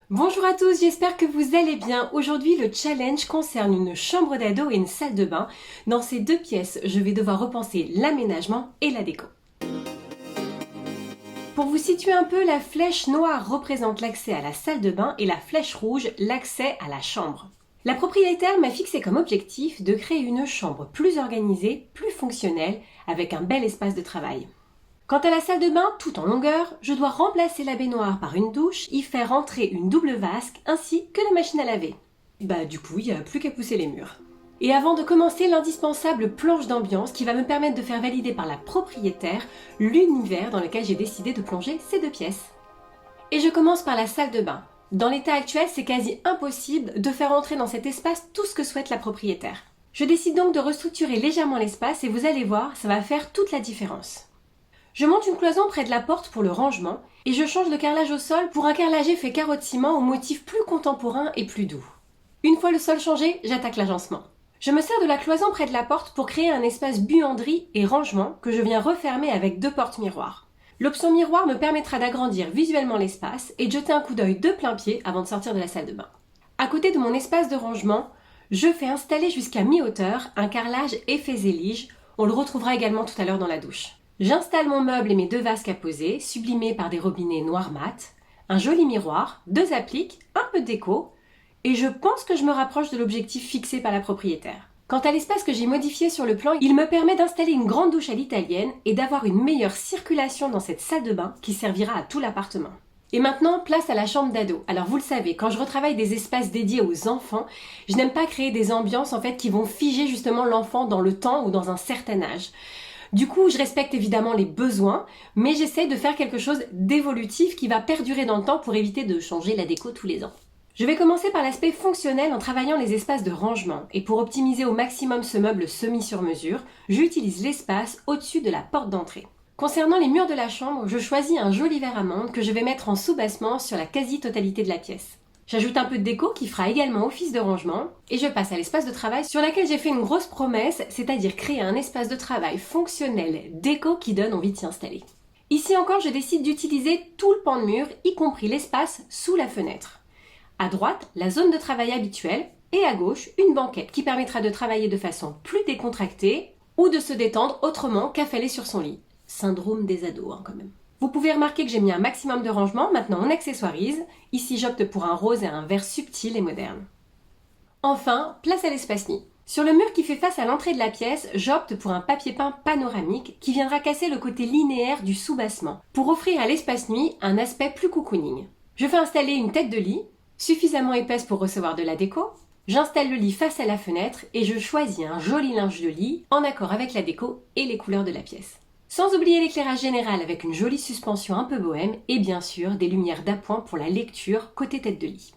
Bonjour à tous, j'espère que vous allez bien. Aujourd'hui, le challenge concerne une chambre d'ado et une salle de bain. Dans ces deux pièces, je vais devoir repenser l'aménagement et la déco. Pour vous situer un peu, la flèche noire représente l'accès à la salle de bain et la flèche rouge l'accès à la chambre. La propriétaire m'a fixé comme objectif de créer une chambre plus organisée, plus fonctionnelle, avec un bel espace de travail. Quant à la salle de bain, tout en longueur, je dois remplacer la baignoire par une douche, y faire entrer une double vasque ainsi que la machine à laver. Du coup, il n'y a plus qu'à pousser les murs. Et avant de commencer, l'indispensable planche d'ambiance qui va me permettre de faire valider par la propriétaire l'univers dans lequel j'ai décidé de plonger ces deux pièces. Et je commence par la salle de bain. Dans l'état actuel, c'est quasi impossible de faire entrer dans cet espace tout ce que souhaite la propriétaire. Je décide donc de restructurer légèrement l'espace et vous allez voir, ça va faire toute la différence. Je monte une cloison près de la porte pour le rangement et je change le carrelage au sol pour un carrelage effet carreau de ciment au motif plus contemporain et plus doux. Une fois le sol changé, j'attaque l'agencement. Je me sers de la cloison près de la porte pour créer un espace buanderie et rangement que je viens refermer avec deux portes miroirs. L'option miroir me permettra d'agrandir visuellement l'espace et de jeter un coup d'œil de plein pied avant de sortir de la salle de bain. À côté de mon espace de rangement, je fais installer jusqu'à mi-hauteur un carrelage effet zélige. On le retrouvera également tout à l'heure dans la douche. J'installe mon meuble et mes deux vasques à poser, sublimés par des robinets noirs mat, un joli miroir, deux appliques, un peu de déco, et je pense que je me rapproche de l'objectif fixé par la propriétaire. Quant à l'espace que j'ai modifié sur le plan, il me permet d'installer une grande douche à l'italienne et d'avoir une meilleure circulation dans cette salle de bain qui servira à tout l'appartement. Et maintenant, place à la chambre d'ado. Alors vous le savez, quand je retravaille des espaces dédiés aux enfants, je n'aime pas créer des ambiances qui vont figer justement l'enfant dans le temps ou dans un certain âge. Du coup, je respecte évidemment les besoins, mais j'essaie de faire quelque chose d'évolutif qui va perdurer dans le temps pour éviter de changer la déco tous les ans. Je vais commencer par l'aspect fonctionnel en travaillant les espaces de rangement. Et pour optimiser au maximum ce meuble semi-sur-mesure, j'utilise l'espace au-dessus de la porte d'entrée. Concernant les murs de la chambre, je choisis un joli verre amande que je vais mettre en soubassement sur la quasi-totalité de la pièce. J'ajoute un peu de déco qui fera également office de rangement et je passe à l'espace de travail sur lequel j'ai fait une grosse promesse, c'est-à-dire créer un espace de travail fonctionnel déco qui donne envie de s'y installer. Ici encore, je décide d'utiliser tout le pan de mur, y compris l'espace sous la fenêtre. À droite, la zone de travail habituelle et à gauche, une banquette qui permettra de travailler de façon plus décontractée ou de se détendre autrement qu'affalée sur son lit. Syndrome des ados quand même. Vous pouvez remarquer que j'ai mis un maximum de rangement, maintenant on accessoirise. Ici j'opte pour un rose et un vert subtil et moderne. Enfin, place à l'espace nuit. Sur le mur qui fait face à l'entrée de la pièce, j'opte pour un papier peint panoramique qui viendra casser le côté linéaire du soubassement pour offrir à l'espace nuit un aspect plus cocooning. Je fais installer une tête de lit, suffisamment épaisse pour recevoir de la déco. J'installe le lit face à la fenêtre et je choisis un joli linge de lit en accord avec la déco et les couleurs de la pièce. Sans oublier l'éclairage général avec une jolie suspension un peu bohème et bien sûr des lumières d'appoint pour la lecture côté tête de lit.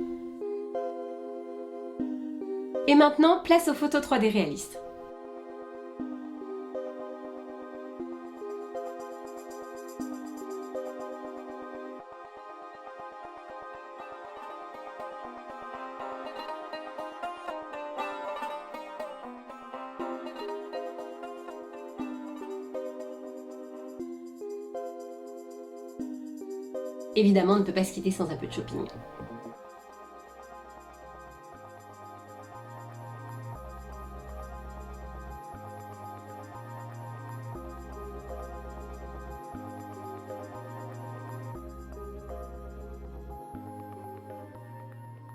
Et maintenant, place aux photos 3D réalistes. Évidemment, on ne peut pas se quitter sans un peu de shopping.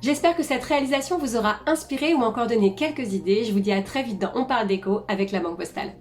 J'espère que cette réalisation vous aura inspiré ou encore donné quelques idées. Je vous dis à très vite dans On parle déco avec la Banque Postale.